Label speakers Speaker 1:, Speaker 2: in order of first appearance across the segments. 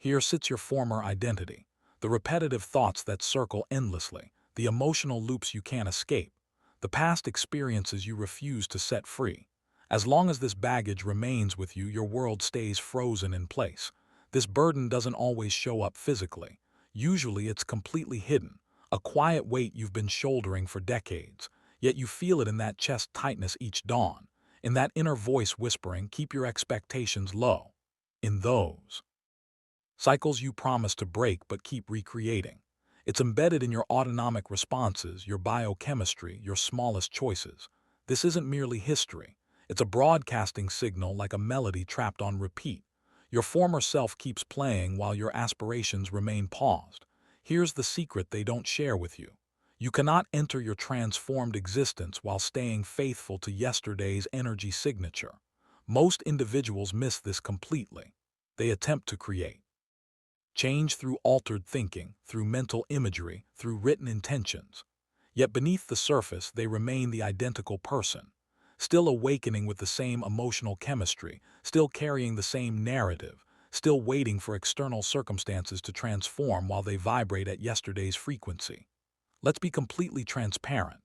Speaker 1: Here sits your former identity, the repetitive thoughts that circle endlessly, the emotional loops you can't escape, the past experiences you refuse to set free. As long as this baggage remains with you, your world stays frozen in place. This burden doesn't always show up physically. Usually it's completely hidden, a quiet weight you've been shouldering for decades, yet you feel it in that chest tightness each dawn, in that inner voice whispering, keep your expectations low. In those cycles you promise to break but keep recreating. It's embedded in your autonomic responses, your biochemistry, your smallest choices. This isn't merely history. It's a broadcasting signal like a melody trapped on repeat. Your former self keeps playing while your aspirations remain paused. Here's the secret they don't share with you. You cannot enter your transformed existence while staying faithful to yesterday's energy signature. Most individuals miss this completely. They attempt to create change through altered thinking, through mental imagery, through written intentions. Yet beneath the surface, they remain the identical person, still awakening with the same emotional chemistry, still carrying the same narrative, still waiting for external circumstances to transform while they vibrate at yesterday's frequency. Let's be completely transparent.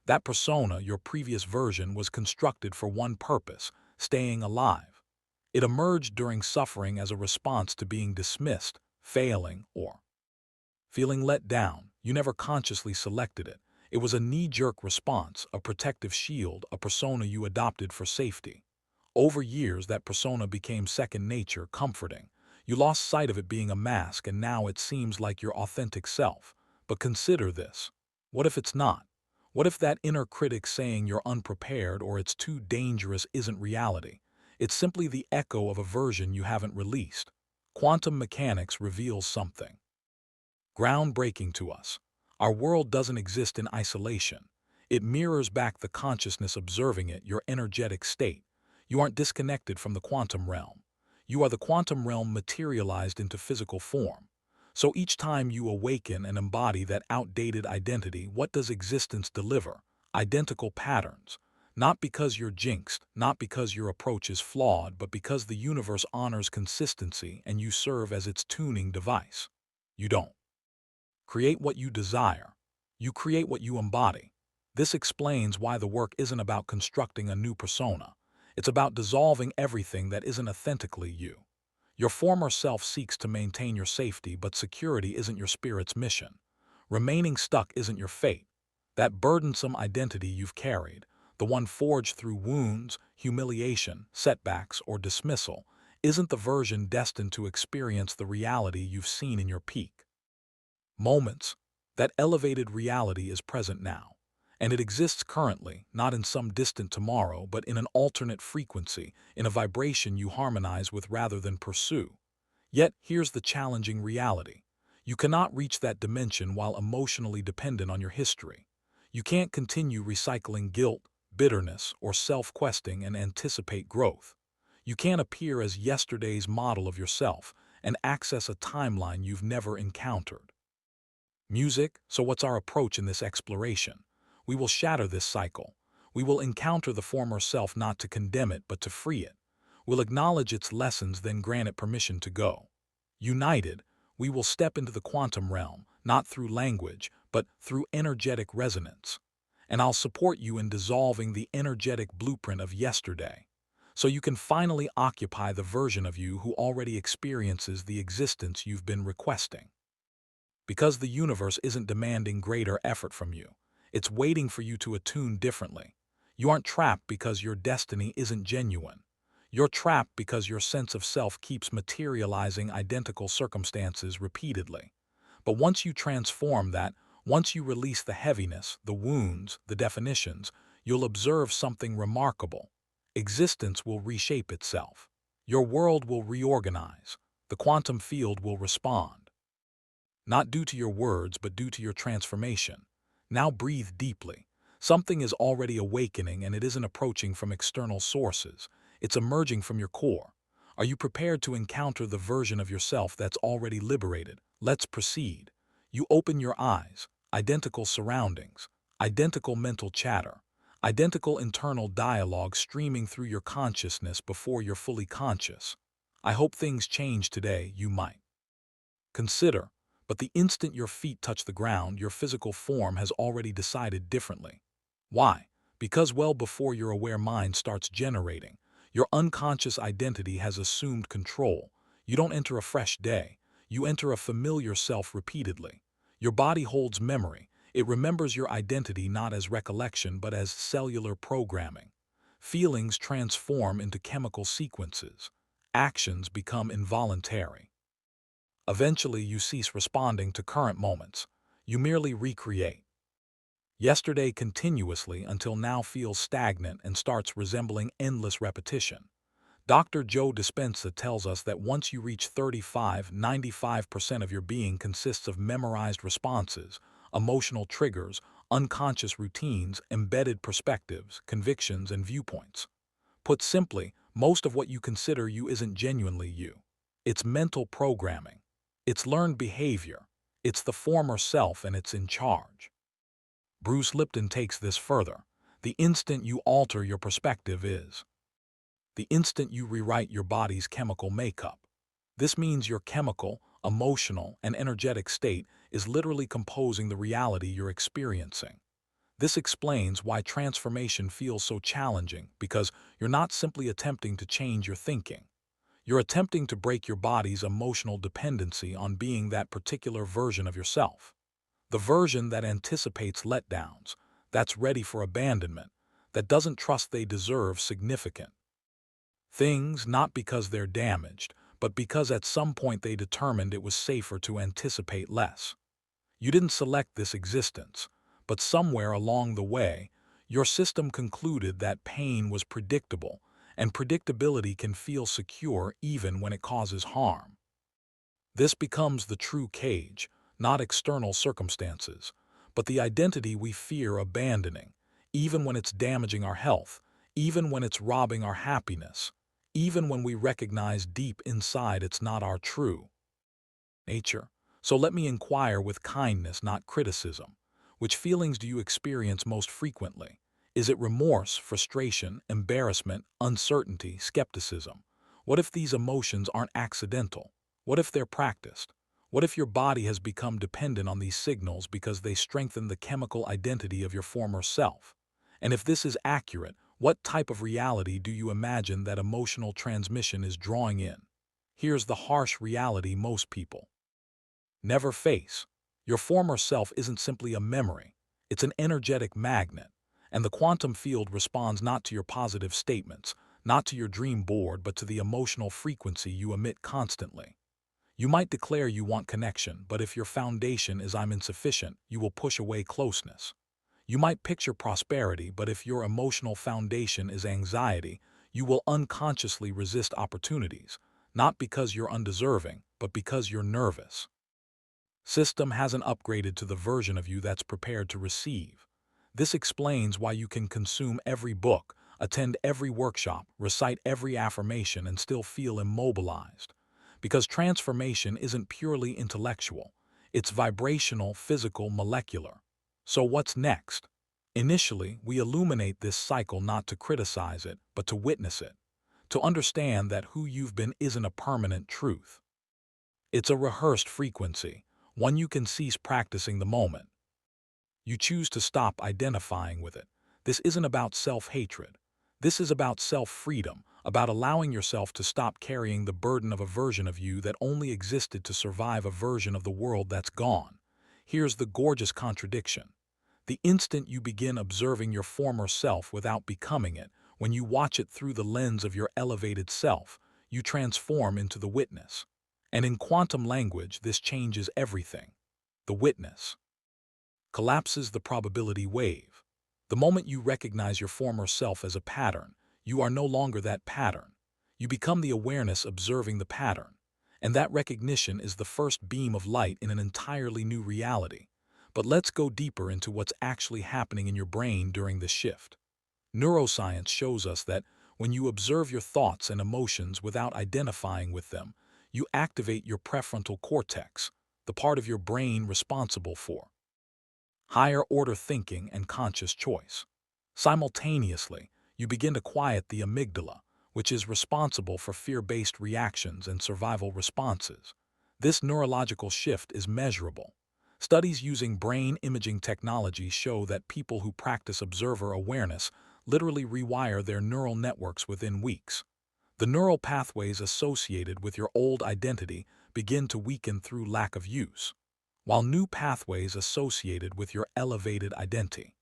Speaker 1: That persona, your previous version, was constructed for one purpose: staying alive. It emerged during suffering as a response to being dismissed, failing, or feeling let down. You never consciously selected it. It was a knee-jerk response, a protective shield, a persona you adopted for safety. Over years, that persona became second nature, comforting. You lost sight of it being a mask, and now it seems like your authentic self. But consider this. What if it's not? What if that inner critic saying you're unprepared or it's too dangerous isn't reality? It's simply the echo of a version you haven't released. Quantum mechanics reveals something groundbreaking to us. Our world doesn't exist in isolation. It mirrors back the consciousness observing it, your energetic state. You aren't disconnected from the quantum realm. You are the quantum realm materialized into physical form. So each time you awaken and embody that outdated identity, what does existence deliver? Identical patterns. Not because you're jinxed, not because your approach is flawed, but because the universe honors consistency and you serve as its tuning device. You don't create what you desire. You create what you embody. This explains why the work isn't about constructing a new persona. It's about dissolving everything that isn't authentically you. Your former self seeks to maintain your safety, but security isn't your spirit's mission. Remaining stuck isn't your fate. That burdensome identity you've carried, the one forged through wounds, humiliation, setbacks, or dismissal, isn't the version destined to experience the reality you've seen in your peak moments. That elevated reality is present now, and it exists currently, not in some distant tomorrow, but in an alternate frequency, in a vibration you harmonize with rather than pursue. Yet, here's the challenging reality. You cannot reach that dimension while emotionally dependent on your history. You can't continue recycling guilt, bitterness, or self-questing and anticipate growth. You can't appear as yesterday's model of yourself and access a timeline you've never encountered. Music, so what's our approach in this exploration? We will shatter this cycle. We will encounter the former self not to condemn it but to free it. We'll acknowledge its lessons, then grant it permission to go. United, we will step into the quantum realm, not through language, but through energetic resonance. And I'll support you in dissolving the energetic blueprint of yesterday, so you can finally occupy the version of you who already experiences the existence you've been requesting. Because the universe isn't demanding greater effort from you. It's waiting for you to attune differently. You aren't trapped because your destiny isn't genuine. You're trapped because your sense of self keeps materializing identical circumstances repeatedly. But once you transform that, once you release the heaviness, the wounds, the definitions, you'll observe something remarkable. Existence will reshape itself. Your world will reorganize. The quantum field will respond. Not due to your words, but due to your transformation. Now breathe deeply. Something is already awakening, and it isn't approaching from external sources. It's emerging from your core. Are you prepared to encounter the version of yourself that's already liberated? Let's proceed. You open your eyes. Identical surroundings. Identical mental chatter. Identical internal dialogue streaming through your consciousness before you're fully conscious. I hope things change today. You might. Consider, but the instant your feet touch the ground, your physical form has already decided differently. Why? Because well before your aware mind starts generating, your unconscious identity has assumed control. You don't enter a fresh day. You enter a familiar self repeatedly. Your body holds memory. It remembers your identity not as recollection but as cellular programming. Feelings transform into chemical sequences. Actions become involuntary. Eventually, you cease responding to current moments. You merely recreate. Yesterday continuously until now feels stagnant and starts resembling endless repetition. Dr. Joe Dispenza tells us that once you reach 95% of your being consists of memorized responses, emotional triggers, unconscious routines, embedded perspectives, convictions, and viewpoints. Put simply, most of what you consider you isn't genuinely you. It's mental programming. It's learned behavior. It's the former self and it's in charge. Bruce Lipton takes this further. The instant you alter your perspective is the instant you rewrite your body's chemical makeup. This means your chemical, emotional, and energetic state is literally composing the reality you're experiencing. This explains why transformation feels so challenging, because you're not simply attempting to change your thinking. You're attempting to break your body's emotional dependency on being that particular version of yourself. The version that anticipates letdowns, that's ready for abandonment, that doesn't trust they deserve significant things, not because they're damaged, but because at some point they determined it was safer to anticipate less. You didn't select this existence, but somewhere along the way, your system concluded that pain was predictable, and predictability can feel secure even when it causes harm. This becomes the true cage, not external circumstances, but the identity we fear abandoning, even when it's damaging our health, even when it's robbing our happiness, even when we recognize deep inside it's not our true nature. So let me inquire with kindness, not criticism. Which feelings do you experience most frequently? Is it remorse, frustration, embarrassment, uncertainty, skepticism? What if these emotions aren't accidental? What if they're practiced? What if your body has become dependent on these signals because they strengthen the chemical identity of your former self? And if this is accurate, what type of reality do you imagine that emotional transmission is drawing in? Here's the harsh reality most people never face. Your former self isn't simply a memory, it's an energetic magnet, and the quantum field responds not to your positive statements, not to your dream board, but to the emotional frequency you emit constantly. You might declare you want connection, but if your foundation is "I'm insufficient," you will push away closeness. You might picture prosperity, but if your emotional foundation is anxiety, you will unconsciously resist opportunities, not because you're undeserving, but because you're nervous. System hasn't upgraded to the version of you that's prepared to receive. This explains why you can consume every book, attend every workshop, recite every affirmation, and still feel immobilized. Because transformation isn't purely intellectual. It's vibrational, physical, molecular. So what's next? Initially, we illuminate this cycle not to criticize it, but to witness it. To understand that who you've been isn't a permanent truth. It's a rehearsed frequency, one you can cease practicing the moment you choose to stop identifying with it. This isn't about self-hatred. This is about self-freedom, about allowing yourself to stop carrying the burden of a version of you that only existed to survive a version of the world that's gone. Here's the gorgeous contradiction. The instant you begin observing your former self without becoming it, when you watch it through the lens of your elevated self, you transform into the witness. And in quantum language, this changes everything. The witness collapses the probability wave. The moment you recognize your former self as a pattern, you are no longer that pattern. You become the awareness observing the pattern. And that recognition is the first beam of light in an entirely new reality. But let's go deeper into what's actually happening in your brain during this shift. Neuroscience shows us that when you observe your thoughts and emotions without identifying with them, you activate your prefrontal cortex, the part of your brain responsible for higher-order thinking and conscious choice. Simultaneously, you begin to quiet the amygdala, which is responsible for fear-based reactions and survival responses. This neurological shift is measurable. Studies using brain imaging technology show that people who practice observer awareness literally rewire their neural networks within weeks. The neural pathways associated with your old identity begin to weaken through lack of use, while new pathways associated with your elevated identity